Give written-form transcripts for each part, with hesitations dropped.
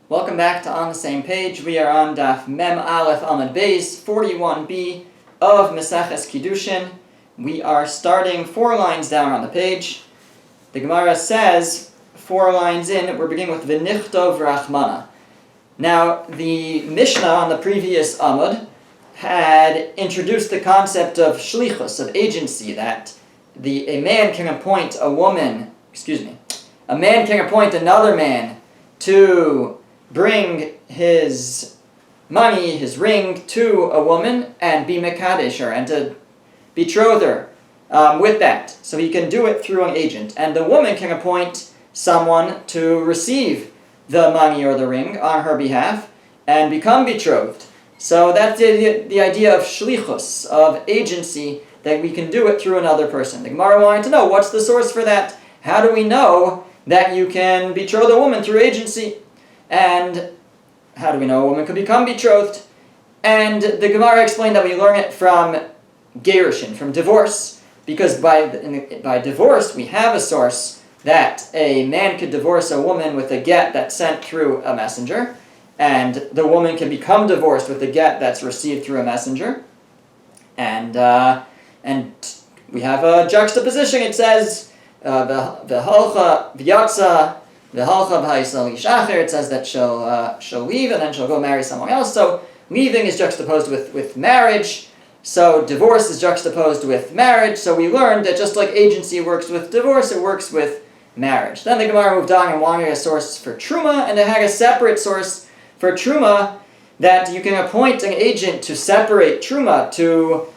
Welcome back to On the Same Page. We are on Daf Mem Aleph Amud Beis 41b of Meseches Kiddushin. We are starting 4 lines down on the page. The Gemara says, 4 lines in, we're beginning with V'nichtov Rachmana. Now, the Mishnah on the previous Amud had introduced the concept of shlichus, of agency, that a man can appoint a man can appoint another man to bring his money, his ring, to a woman and be mekadesh her, and to betroth her with that. So he can do it through an agent. And the woman can appoint someone to receive the money or the ring on her behalf and become betrothed. So that's the idea of shlichus, of agency, that we can do it through another person. The Gemara wanted to know, what's the source for that? How do we know that you can betroth a woman through agency? And how do we know a woman could become betrothed? And the Gemara explained that we learn it from Kiddushin, from divorce, because by divorce we have a source that a man could divorce a woman with a get that's sent through a messenger, and the woman can become divorced with a get that's received through a messenger. And we have a juxtaposition. It says, v'halcha v'yatza v'halcha v'haisal yishacher. It says that she'll leave and then she'll go marry someone else. So leaving is juxtaposed with marriage. So divorce is juxtaposed with marriage. So we learned that just like agency works with divorce, it works with marriage. Then the Gemara moved on and wanted a source for truma, and it had a separate source for truma, that you can appoint an agent to separate truma, to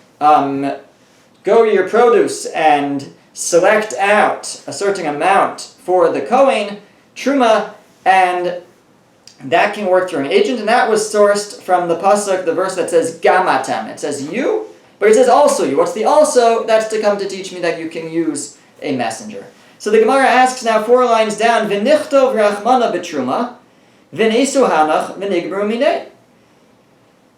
go to your produce and select out a certain amount for the Kohen, truma, and that can work through an agent. And that was sourced from the pasuk, the verse that says gamatem. It says you, but it says also you. What's the also? That's to come to teach me that you can use a messenger. So the Gemara asks now 4 lines down, v'nichtov rachmana b'truma, v'nesu hanach v'nigbru minei.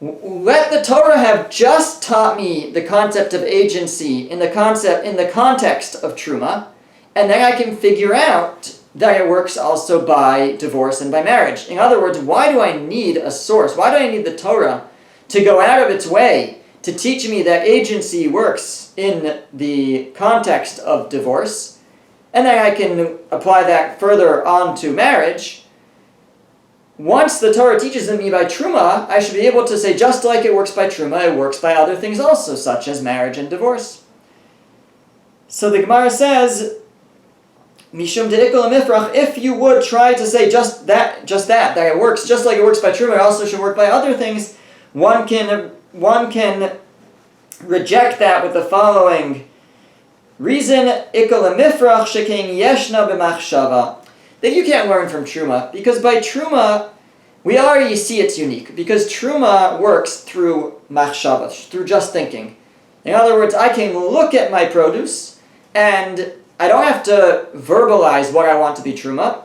Let the Torah have just taught me the concept of agency in the context of truma, and then I can figure out that it works also by divorce and by marriage. In other words, why do I need a source? Why do I need the Torah to go out of its way to teach me that agency works in the context of divorce, and then I can apply that further on to marriage? Once the Torah teaches me by truma, I should be able to say, just like it works by truma, it works by other things also, such as marriage and divorce. So the Gemara says, Mishum de'ikol mifrach, if you would try to say just that it works just like it works by truma, it also should work by other things, one can reject that with the following reason: ikol mifrach shekein yeshna b'machshava. That you can't learn from truma, because by truma we already see it's unique, because truma works through machshava, through just thinking. In other words, I can look at my produce and I don't have to verbalize what I want to be truma.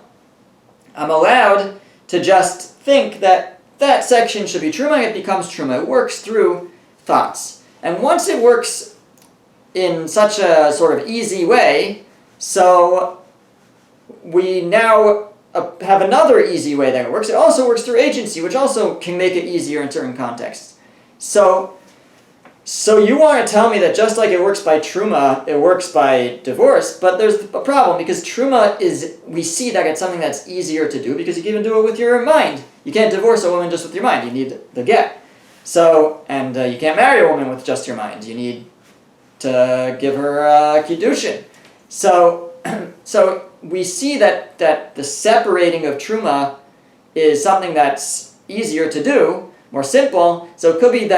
I'm allowed to just think that that section should be truma, and it becomes truma. It works through thoughts. And once it works in such a sort of easy way, so we now have another easy way that it works. It also works through agency, which also can make it easier in certain contexts. So you want to tell me that just like it works by truma, it works by divorce, but there's a problem, because truma we see that it's something that's easier to do, because you can even do it with your mind. You can't divorce a woman just with your mind. You need the get. So, and you can't marry a woman with just your mind. You need to give her Kiddushin. So we see that the separating of truma is something that's easier to do, more simple. So it could be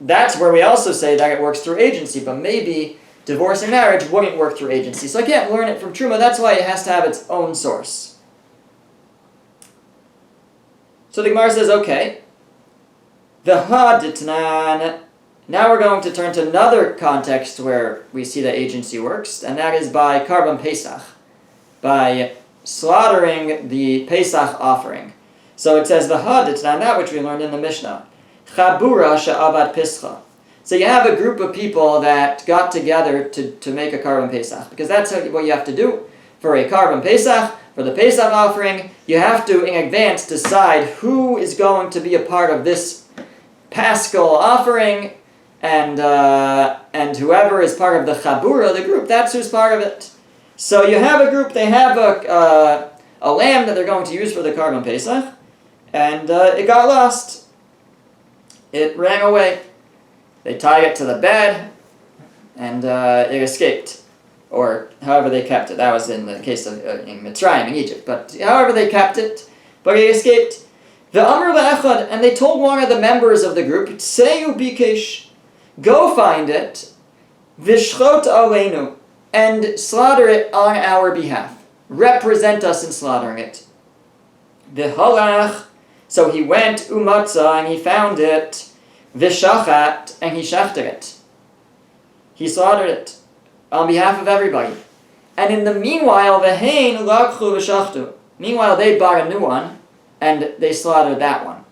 that's where we also say that it works through agency, but maybe divorce and marriage wouldn't work through agency. So I can't learn it from truma. That's why it has to have its own source. So the Gemara says, okay, v'haditnan. Now we're going to turn to another context where we see that agency works, and that is by Karban Pesach, by slaughtering the Pesach offering. So it says, v'haditnan, that which we learned in the Mishnah. Chabura she'avad pischa. So you have a group of people that got together to make a Karban Pesach, because that's what you have to do for a Karban Pesach. For the Pesach offering, you have to, in advance, decide who is going to be a part of this Paschal offering, and whoever is part of the Chabura, the group, that's who's part of it. So you have a group, they have a lamb that they're going to use for the Karban Pesach, and it got lost. It ran away. They tied it to the bed, and it escaped. Or however they kept it. That was in the case of in Mitzrayim, in Egypt. But however they kept it, but it escaped. Ve'amru le'echad, and they told one of the members of the group, Tseyu bikesh, go find it, v'shchot aleinu, and slaughter it on our behalf. Represent us in slaughtering it. V'halach, so he went, umatza, and he found it, v'shachat, and he shachted it. He slaughtered it on behalf of everybody. And in the meanwhile, v'hein lakchu v'shachtu. Meanwhile, they bought a new one, and they slaughtered that one.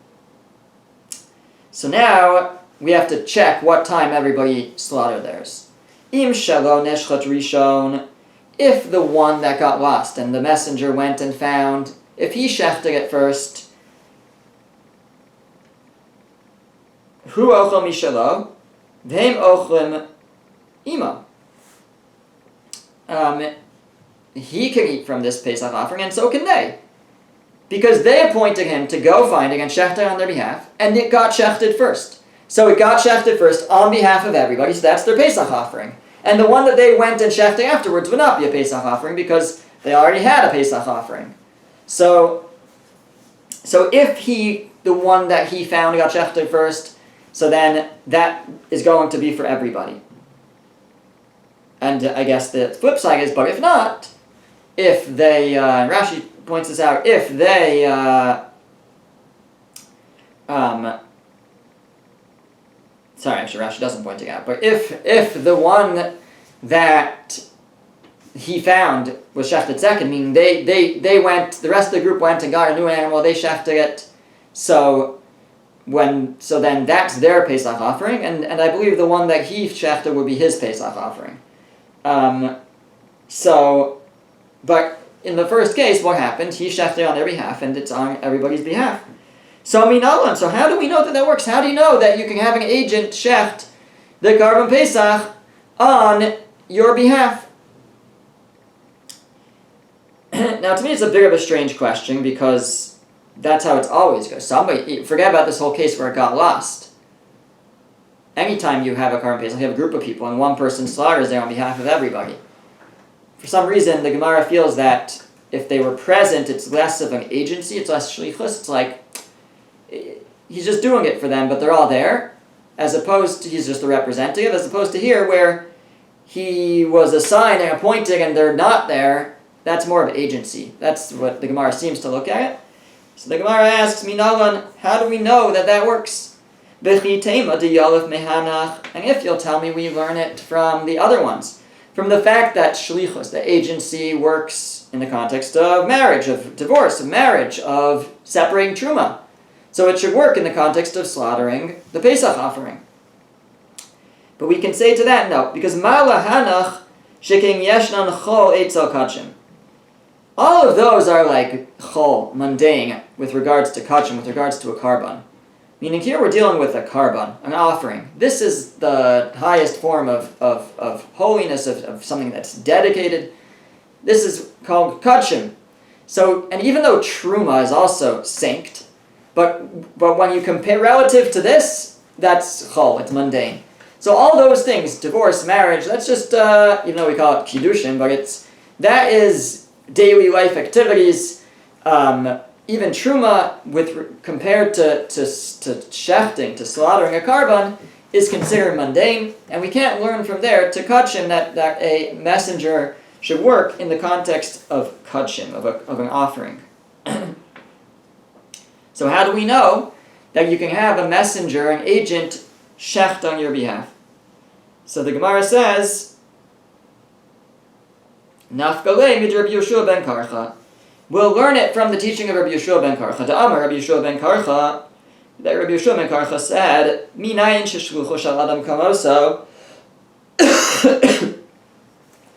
So now, we have to check what time everybody slaughtered theirs. Im shelo neshchat rishon, if the one that got lost and the messenger went and found, if he shechted it first, hu ochel mishelo, v'hem ochlim imo. He can eat from this Pesach offering, and so can they. Because they appointed him to go find it and shecht it on their behalf, and it got shechted first. So it got shechted first on behalf of everybody, so that's their Pesach offering. And the one that they went and shechted afterwards would not be a Pesach offering, because they already had a Pesach offering. So if the one that he found got shechted first, so then that is going to be for everybody. And I guess the flip side is, but if not, if they, Rashi points this out, if they, sorry, actually Rashi doesn't point it out, but if the one that he found was shechted second, meaning they went, the rest of the group went and got a new animal, they shechted it, so then that's their Pesach offering, and I believe the one that he shechted would be his Pesach offering. But in the first case, what happened? He shechted on their behalf, and it's on everybody's behalf. So minalan. So how do we know that works? How do you know that you can have an agent shecht the Karban Pesach on your behalf? Now, to me, it's a bit of a strange question, because that's how it's always goes. Forget about this whole case where it got lost. Anytime you have a Karban Pesach, you have a group of people, and one person slaughters there on behalf of everybody. For some reason, the Gemara feels that if they were present, it's less of an agency, it's less shlichus. It's like he's just doing it for them, but they're all there, as opposed to he's just a representative, as opposed to here where he was assigned and appointed and they're not there. That's more of agency. That's what the Gemara seems to look at. So the Gemara asks, Minalan, how do we know that works? And if you'll tell me, we learn it from the other ones. From the fact that shlichus, the agency, works in the context of marriage, of divorce, of marriage, of separating truma. So it should work in the context of slaughtering the Pesach offering. But we can say to that, no, because ma'ala hanach sheking yeshnan chol etzel kachim. All of those are like chol, mundane, with regards to kachim, with regards to a karban. Meaning here we're dealing with a karban, an offering. This is the highest form of holiness, of something that's dedicated. This is called kachim. So, and even though truma is also sanct, but when you compare relative to this, that's chol, it's mundane. So all those things, divorce, marriage, that's just, even though we call it Kiddushin, but that is daily life activities. Even truma, compared to shechting, to slaughtering a karban, is considered mundane, and we can't learn from there to kachim that a messenger should work in the context of kachim, of an offering. So how do we know that you can have a messenger, an agent, shecht on your behalf? So the Gemara says, Nafkalei mid Rabbi Yehoshua ben Karcha. We'll learn it from the teaching of Rabbi Yehoshua ben Karcha. The Amar Rabbi Yehoshua ben Karcha, that Rabbi Yehoshua ben Karcha said, Minayin sheshlucho shal adam kamoso.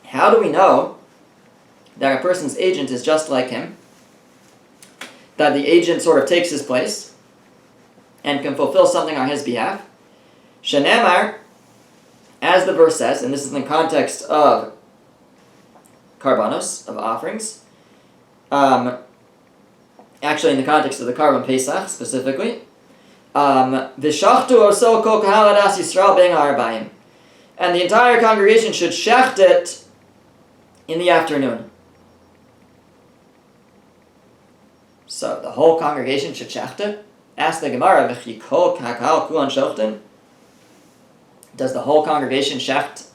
How do we know that a person's agent is just like him, that the agent sort of takes his place and can fulfill something on his behalf. Shenemar, as the verse says, and this is in the context of karbanos, of offerings, actually in the context of the Karban Pesach specifically, V'shachtu oso kol kahal adas Yisrael ben ha'arbaim, and the entire congregation should shecht it in the afternoon. So the whole congregation should shecht it. Ask the Gemara, V'chi kol kahal kulan shochten. Does the whole congregation shecht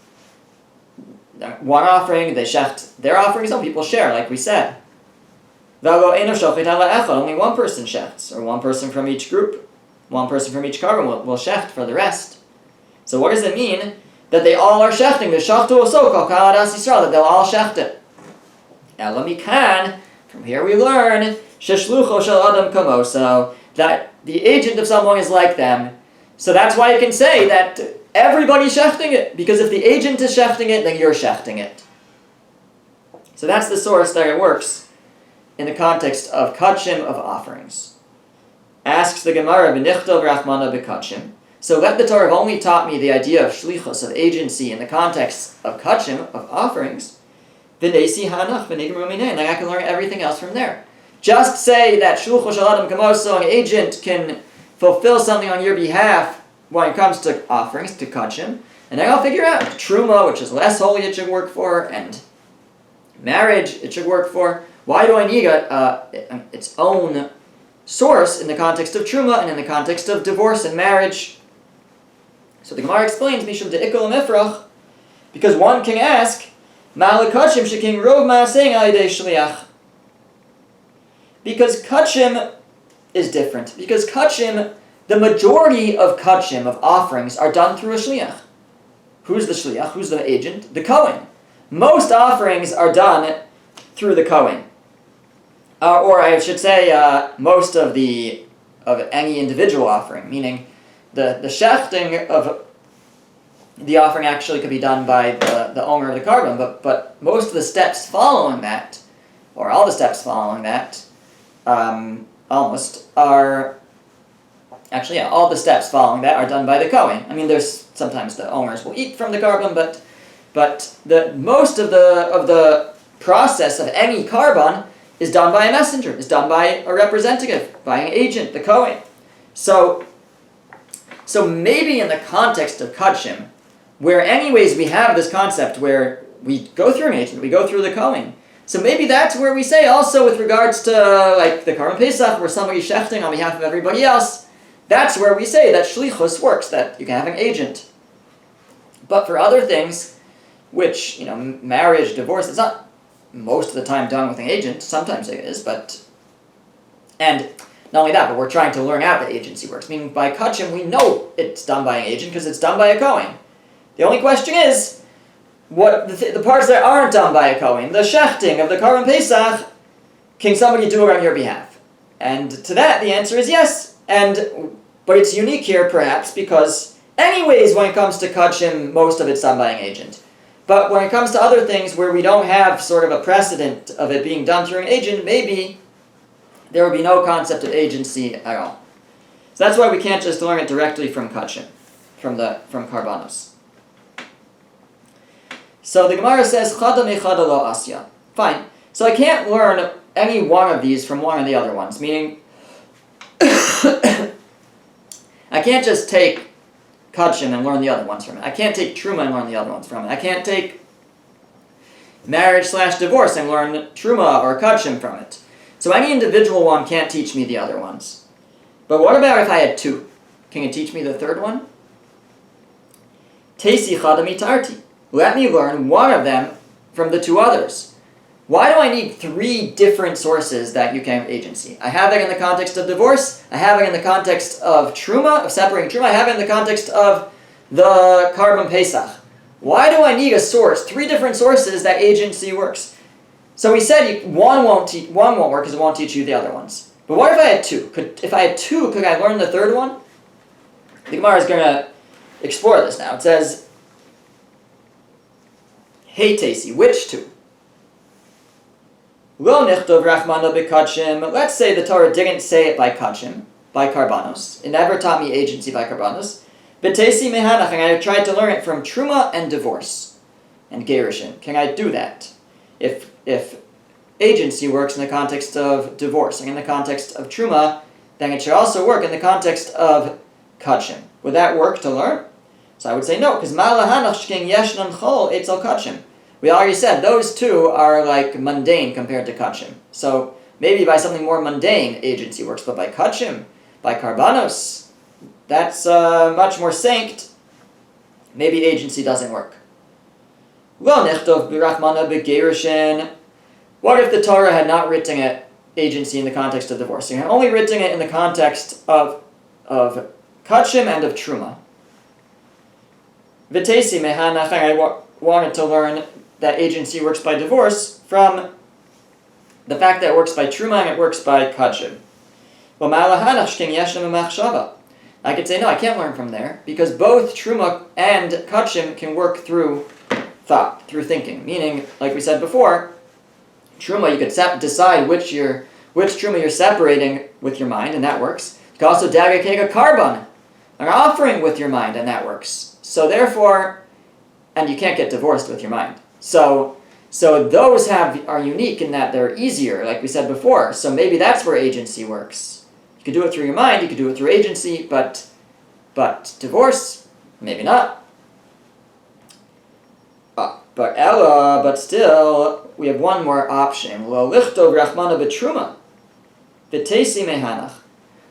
one offering? They shecht their offering. Some people share, like we said. Only one person shechts, or one person from each group, one person from each carbon will shecht for the rest. So what does it mean that they all are shechting? That they'll all shecht it. From here we learn that the agent of someone is like them. So that's why you can say that everybody's shechting it, because if the agent is shechting it, then you're shechting it. So that's the source that it works in the context of kachim, of offerings. Asks the Gemara, B'nichtov Rachmana b'kachim. So let the Torah have only taught me the idea of shlichus, of agency, in the context of kachim, of offerings. V'nesi hanach v'nigru minei, and I can learn everything else from there. Just say that shlucho shel adam kamoso, an agent can fulfill something on your behalf when it comes to offerings, to kachim, and then I'll figure out truma, which is less holy, it should work for, and marriage, it should work for. Why do I need its own source in the context of truma and in the context of divorce and marriage? So the Gemara explains, Mishum de'ikol mifrach, because one can ask, Ma'ale kachim sheking rov ma'aseng al-yidei shliach. Because kachim is different. Because kachim, the majority of kachim, of offerings, are done through a shliach. Who's the shliach? Who's the agent? The Kohen. Most offerings are done through the Kohen. Or I should say, most of any individual offering, meaning the shechting of the offering actually could be done by the owner of the carbon, but most of the steps following that, or all the steps following that, almost are actually, yeah, all the steps following that are done by the Kohen. I mean, there's sometimes the owners will eat from the carbon, but the most of the process of any carbon is done by a messenger, is done by a representative, by an agent, the Kohen. So maybe in the context of Kachim, where anyways we have this concept where we go through an agent, we go through the Kohen. So maybe that's where we say also with regards to like the Karban Pesach, where somebody's shechting on behalf of everybody else, that's where we say that shlichus works, that you can have an agent. But for other things, which, marriage, divorce, it's not most of the time done with an agent. Sometimes it is, and not only that, but we're trying to learn out that agency works. Meaning by kachim, we know it's done by an agent because it's done by a Kohen. The only question is, what the parts that aren't done by a Kohen, the shechting of the Karban Pesach, can somebody do it on your behalf? And to that, the answer is yes. But it's unique here, perhaps, because anyways, when it comes to kachim, most of it's done by an agent. But when it comes to other things where we don't have sort of a precedent of it being done through an agent, maybe there would be no concept of agency at all. So that's why we can't just learn it directly from kachim, from karbanos. So the Gemara says, Chada mechada lo asya. Fine. So I can't learn any one of these from one of the other ones, meaning I can't just take Kachim and learn the other ones from it. I can't take Truma and learn the other ones from it. I can't take marriage/divorce and learn Truma or Kachim from it. So any individual one can't teach me the other ones. But what about if I had two? Can you teach me the third one? Teisi chadami tarti. Let me learn one of them from the two others. Why do I need three different sources that you can have agency? I have it in the context of divorce. I have it in the context of truma, of separating truma. I have it in the context of the Karban Pesach. Why do I need a source? Three different sources that agency works. So we said one won't work because it won't teach you the other ones. But what if I had two? If I had two, could I learn the third one? The Gemara is going to explore this now. It says, Hey Tasi, which two? Lo nichtov rachmana b'kachim. Let's say the Torah didn't say it by kachim, by karbanos. It never taught me agency by karbanos. B'tesi mehanach, and I tried to learn it from truma and divorce and gerushin. Can I do that? If agency works in the context of divorce and in the context of truma, then it should also work in the context of kachim. Would that work to learn? So I would say no, because ma'lahanach shking yeshnan chol etzel kachim. We already said those two are like mundane compared to kachim. So maybe by something more mundane, agency works, but by kachim, by karbanos, that's much more sanct. Maybe agency doesn't work. Lo nichtov b'rachmana b'gerushin. What if the Torah had not written it agency in the context of divorce? It had only written it in the context of kachim and of truma. V'tesi mehanach, I wanted to learn that agency works by divorce from the fact that it works by truma and it works by kachim. I could say, no, I can't learn from there, because both truma and kachim can work through thought, through thinking. Meaning, like we said before, truma, you could decide which truma you're separating with your mind, and that works. You can also dagakega karban, an offering with your mind, and that works. So therefore, and you can't get divorced with your mind. So those are unique in that they're easier, like we said before. So maybe that's where agency works. You could do it through your mind, you could do it through agency, but divorce, maybe not. But still, we have one more option. Lo lichtov rachmana b'truma, v'tesi mehanach.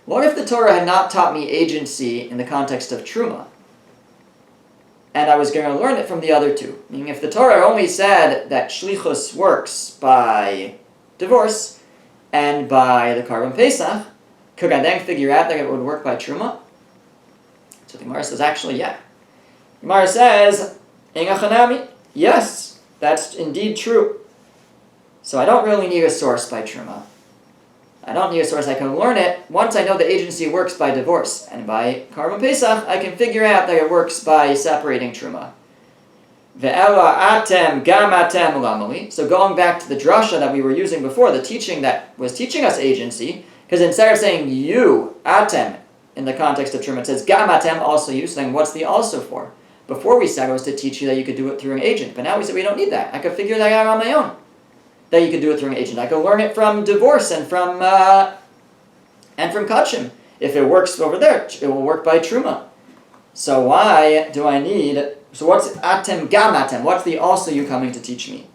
What if the Torah had not taught me agency in the context of truma, and I was going to learn it from the other two? Meaning, if the Torah only said that shlichus works by divorce and by the Karban Pesach, could I then figure out that it would work by truma? So the Gemara says, actually, yeah. The Gemara says, Engachanami, yes, that's indeed true. So I don't really need a source by truma. I don't need a source. I can learn it once I know the agency works by divorce. And by Karban Pesach, I can figure out that it works by separating truma. Ve'ela atem gam atem ulamali. So going back to the drasha that we were using before, the teaching that was teaching us agency, because instead of saying you, atem, in the context of truma, it says gam atem, also you. So then what's the also for? Before we said it was to teach you that you could do it through an agent. But now we said we don't need that. I could figure that out on my own, that you could do it through an agent. I could learn it from divorce and from kachim. If it works over there, it will work by truma. So why do I need? So what's atem gam atem? What's the also you coming to teach me?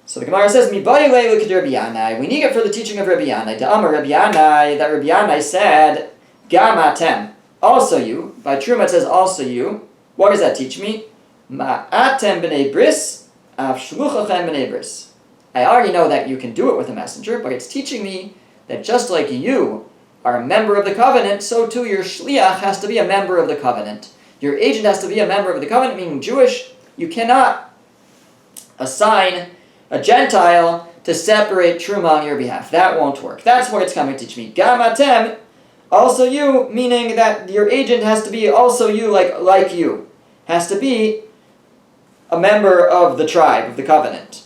So the Gemara says, Rabbi Yanai. We need it for the teaching of Rabbi Yanai. Da'amar Rabbi Yanai, that Rabbi Yanai said, gam atem, also you. By truma it says also you. What does that teach me? Ma'atem b'nei bris, av shluchachem b'nei bris. I already know that you can do it with a messenger, but it's teaching me that just like you are a member of the covenant, so too your shliach has to be a member of the covenant. Your agent has to be a member of the covenant, meaning Jewish. You cannot assign a Gentile to separate truma on your behalf. That won't work. That's what it's coming to teach me. Gam atem, also you, meaning that your agent has to be also you, like you. Has to be a member of the tribe, of the covenant.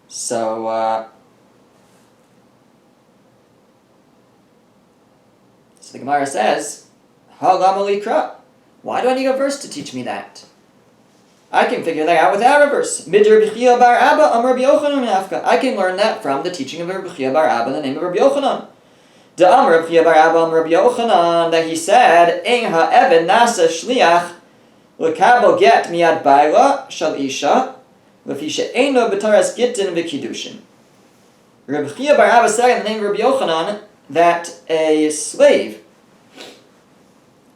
So the Gemara says, Halamalika. Why do I need a verse to teach me that? I can figure that out without a verse. I can learn that from the teaching of Rabbi Chia bar Abba in the name of Rabbi Yochanan. Rabbi Chia bar Abba Rabbi Yochanan, that he said, Ein ha'eved nasa shliach l'kabel get miyad baila shal isha l'fi she'eino b'taras gittin v'kiddushin. Rabbi Chia bar Abba said in the name of Rabbi Yochanan that a slave,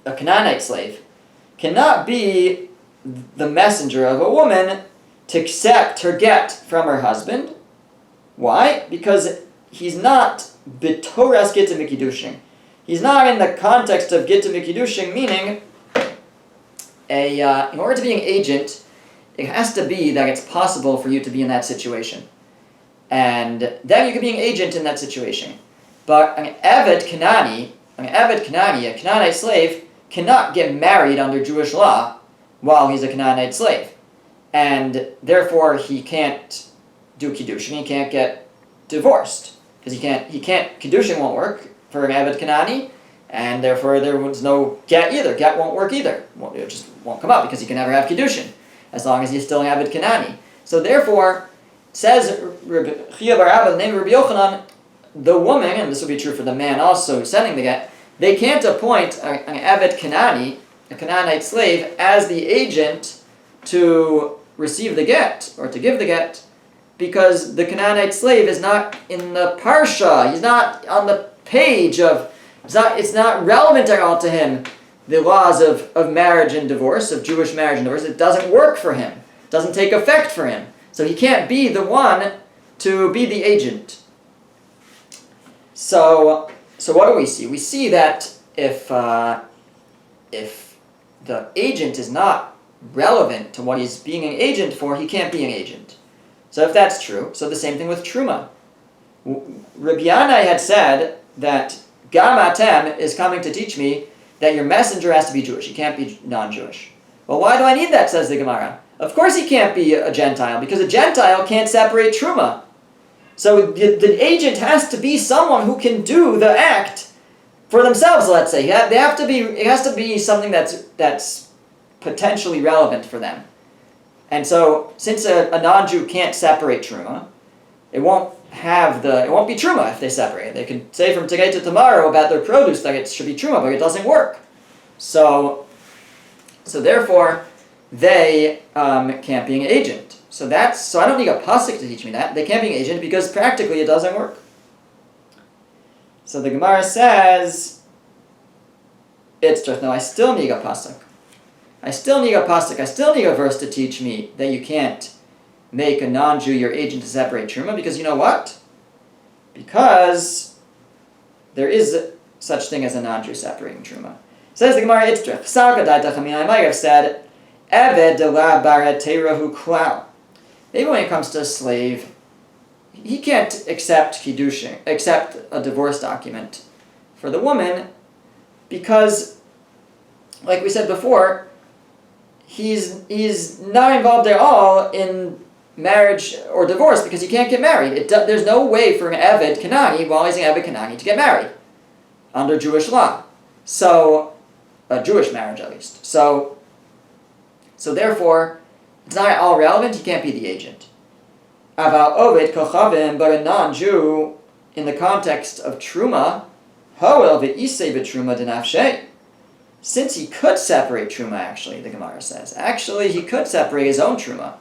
a Canaanite slave, cannot be the messenger of a woman to accept her get from her husband. Why? Because he's not b'toras gittin v'kiddushin. He's not in the context of gittin v'kiddushin, meaning in order to be an agent, it has to be that it's possible for you to be in that situation. And then you can be an agent in that situation. But an Eved Kanani, a Canaanite slave, cannot get married under Jewish law while he's a Canaanite slave. and therefore he can't do Kiddushin, he can't get divorced. Because Kiddushin won't work for an Eved Kanani, and therefore there was no get either. Get won't work either. It just won't come up because he can never have Kiddushin, as long as he's still an Eved Kanani. So therefore, says Chiya bar Abba, the name of Rabbi Yochanan, the woman, and this will be true for the man also sending the get, they can't appoint an Eved Kanani, a Canaanite slave, as the agent to receive the get, or to give the get, because the Canaanite slave is not in the Parsha, he's not on the page of, it's not relevant at all to him, the laws of marriage and divorce, of Jewish marriage and divorce. It doesn't work for him, it doesn't take effect for him. So he can't be the one to be the agent. So what do we see? We see that if the agent is not relevant to what he's being an agent for, he can't be an agent. So if that's true, so the same thing with Truma. Rabbi Yanai had said that Gam Atem is coming to teach me that your messenger has to be Jewish. He can't be non-Jewish. Well, why do I need that, says the Gemara? Of course he can't be a Gentile, because a Gentile can't separate Truma. So the agent has to be someone who can do the act for themselves, let's say. It has to be something that's potentially relevant for them. And so, since a non-Jew can't separate Truma, it won't be Truma if they separate. They can say from today to tomorrow about their produce that it should be Truma, but it doesn't work. So therefore, they can't be an agent. So I don't need a pasuk to teach me that. They can't be an agent because practically it doesn't work. So the Gemara says, it's just, no, I still need a pasuk. I still need a verse to teach me that you can't make a non-Jew your agent to separate Truma, because you know what? Because there is such thing as a non-Jew separating Truma. Says the Gemara, it's true. I might have said, Eved de la baret teirahu klal. Maybe when it comes to a slave, he can't accept Kiddushin, accept a divorce document for the woman, because, like we said before, he's not involved at all in marriage or divorce because he can't get married. There's no way for an Eved Kanani, while he's an Eved Kanani, to get married under Jewish law. So, a Jewish marriage at least. So therefore, it's not at all relevant, he can't be the agent. Aval Ovid Kochavim, but a non-Jew, in the context of Truma, Hoel ve'isei b'Truma denafshei. Since he could separate Truma, actually, the Gemara says. Actually, he could separate his own Truma.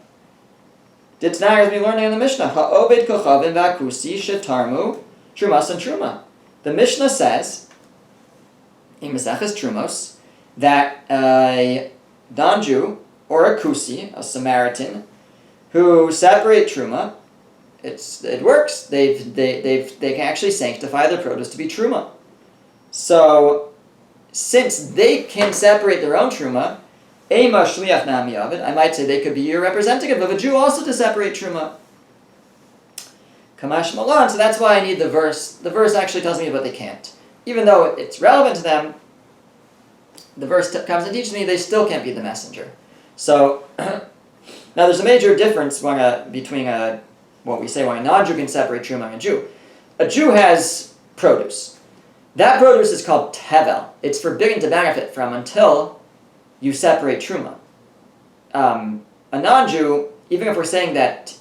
Ditnar, as we learned in the Mishnah, Ha'ovid Kochavim v'akusi shetarmu Trumas and Truma. The Mishnah says, in Maseches Trumos, that a non-Jew, or a Kusi, a Samaritan, who separate Truma, it works. They can actually sanctify their produce to be Truma. So, since they can separate their own Truma, Ema Shliach Nami Avid, I might say they could be a representative of a Jew also to separate Truma. Kamash Malan, so that's why I need the verse. The verse actually tells me what they can't. Even though it's relevant to them, the verse comes and teaches me they still can't be the messenger. So, now there's a major difference between what we say when a non-Jew can separate Truma and a Jew. A Jew has produce. That produce is called tevel. It's forbidden to benefit from until you separate Truma. A non-Jew, even if we're saying that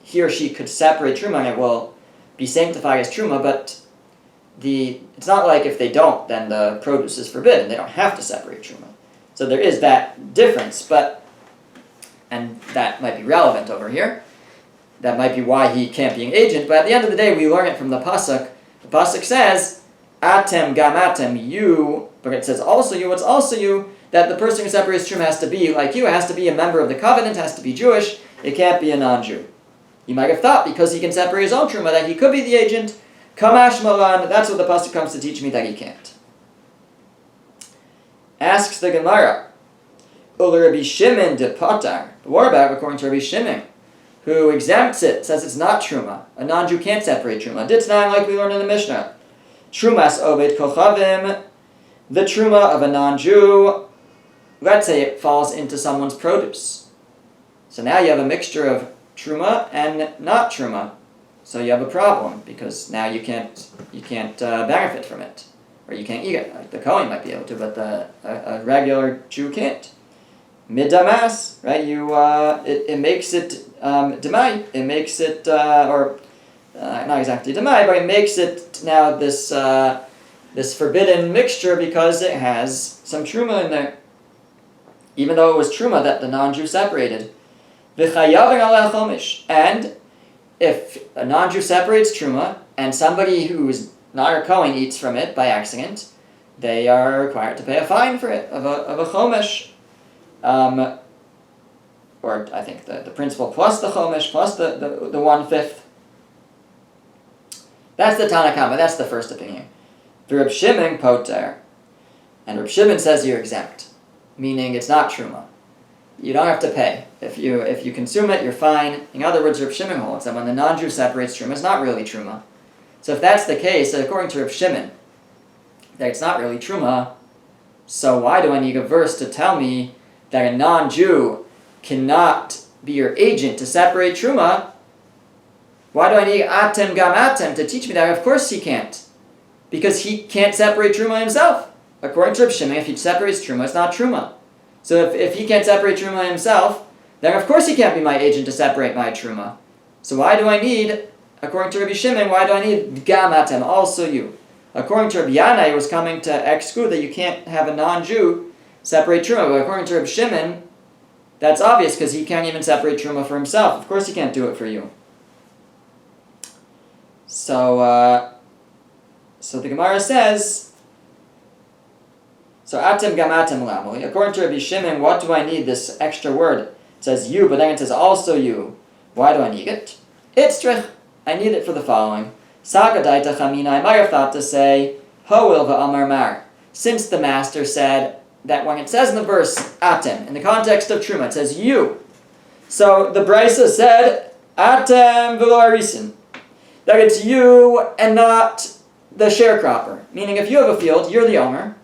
he or she could separate Truma and it will be sanctified as Truma, but it's not like if they don't, then the produce is forbidden. They don't have to separate Truma. So there is that difference, and that might be relevant over here. That might be why he can't be an agent, but at the end of the day, we learn it from the pasuk. The pasuk says, Atem gamatem, you, but it says also you, it's also you, that the person who separates Truma has to be like you, it has to be a member of the covenant, has to be Jewish, it can't be a non-Jew. You might have thought, because he can separate his own Truma, that he could be the agent. Kamash malan, that's what the pasuk comes to teach me, that he can't. Asks the Gemara, Ul Rabbi Shimon de Patar, but what about according to Rabbi Shimon, who exempts it, says it's not Truma. A non-Jew can't separate Truma. Ditnan, like we learned in the Mishnah. Trumas Oved Kochavim, the Truma of a non-Jew, let's say it falls into someone's produce. So now you have a mixture of truma and not truma. So you have a problem because now you can't benefit from it, or you can't eat it. Like the Kohen might be able to, but a regular Jew can't. Midamas, right? It makes it demai. It makes it not exactly demai, but it makes it now this forbidden mixture because it has some truma in there, even though it was truma that the non-Jew separated. And if a non-Jew separates truma and somebody who's not a Kohen eats from it by accident, they are required to pay a fine for it of a chomesh, or I think the principal plus the chomesh plus the 1/5. That's the Tanna Kama. That's the first opinion. The Reb Shimon poter, and Reb Shimon says you're exempt, meaning it's not truma. You don't have to pay. If you consume it, you're fine. In other words, Reb Shimon holds that when the non-Jew separates truma, it's not really truma. So if that's the case, according to Reb Shimon, that it's not really truma, so why do I need a verse to tell me that a non-Jew cannot be your agent to separate truma? Why do I need atem gam atem to teach me that? Of course he can't. Because he can't separate truma himself. According to Reb Shimon, if he separates truma, it's not truma. So if he can't separate truma himself, then of course he can't be my agent to separate my truma. So why do I need, according to Rabbi Shimon, why do I need gam atem, also you? According to Rabbi Yanai, it was coming to exclude that you can't have a non-Jew separate truma. But according to Rabbi Shimon, that's obvious because he can't even separate truma for himself. Of course he can't do it for you. So the Gemara says, so atem gam atem lamoli. According to Rabbi Shimon, what do I need this extra word? It says you, but then it says also you. Why do I need it? Itztrich. I need it for the following. Sakadaita chamina. I might have thought to say hoil va'amar mar. Since the master said that when it says in the verse atem, in the context of truma, it says you. So the Brisa said atem v'lo arisin. That it's you and not the sharecropper. Meaning if you have a field, you're the owner,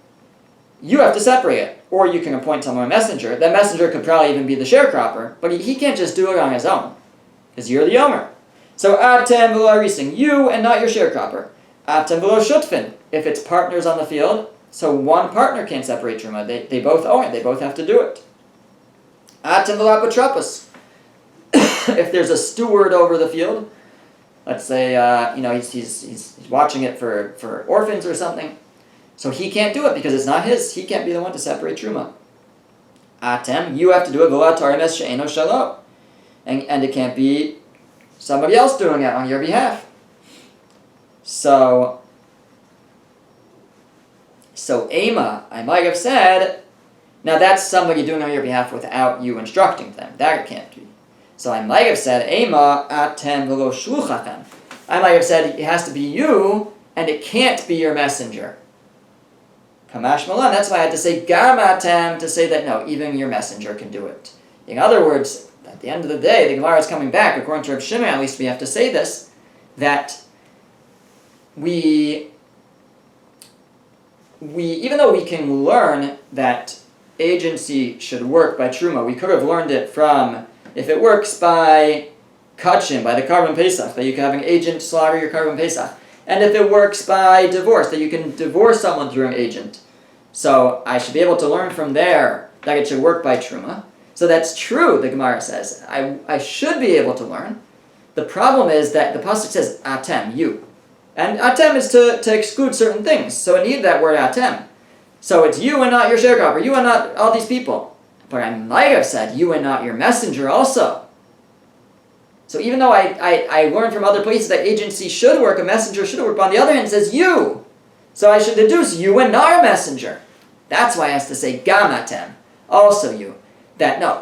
you have to separate it. Or you can appoint someone a messenger. That messenger could probably even be the sharecropper, but he can't just do it on his own, because you're the owner. So atem v'lo arisin, you and not your sharecropper. Atem v'lo shutfin, if it's partners on the field, so one partner can't separate truma. They both own it. They both have to do it. Atem v'lo apotropos, if there's a steward over the field, let's say he's watching it for orphans or something, so he can't do it because it's not his. He can't be the one to separate truma. Atem, you have to do it v'lo tarimes she'eno shalo, and it can't be somebody else doing it on your behalf. So Ema, I might have said, now that's somebody doing it on your behalf without you instructing them. That it can't be. So I might have said, Ema atem v'lo shluchachem. I might have said it has to be you, and it can't be your messenger. Kamash malan, that's why I had to say gam atem, to say that no, even your messenger can do it. In other words, at the end of the day, the Gemara is coming back, according to Reb Shimon, at least we have to say this, that we even though we can learn that agency should work by truma, we could have learned it from, if it works by kachim, by the Karban Pesach, that you can have an agent slaughter your Karban Pesach. And if it works by divorce, that you can divorce someone through an agent. So I should be able to learn from there that it should work by truma. So that's true, the Gemara says. I should be able to learn. The problem is that the pasuk says atem, you. And atem is to exclude certain things. So it needs that word atem. So it's you and not your sharecropper, you and not all these people. But I might have said you and not your messenger also. So even though I learned from other places that agency should work, a messenger should work, but on the other hand it says you. So I should deduce you and not your messenger. That's why I has to say gam atem, also you. That no.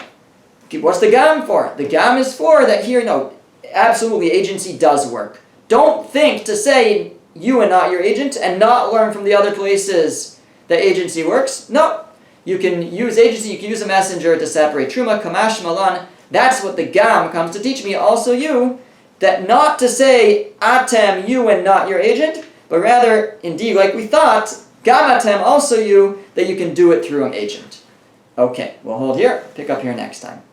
What's the gam for? The gam is for that here, no, absolutely agency does work. Don't think to say you and not your agent and not learn from the other places that agency works. No. You can use agency, you can use a messenger to separate truma, kamash malan. That's what the gam comes to teach me, also you, that not to say atem, you and not your agent, but rather, indeed, like we thought, gam atem, also you, that you can do it through an agent. Okay, we'll hold here, pick up here next time.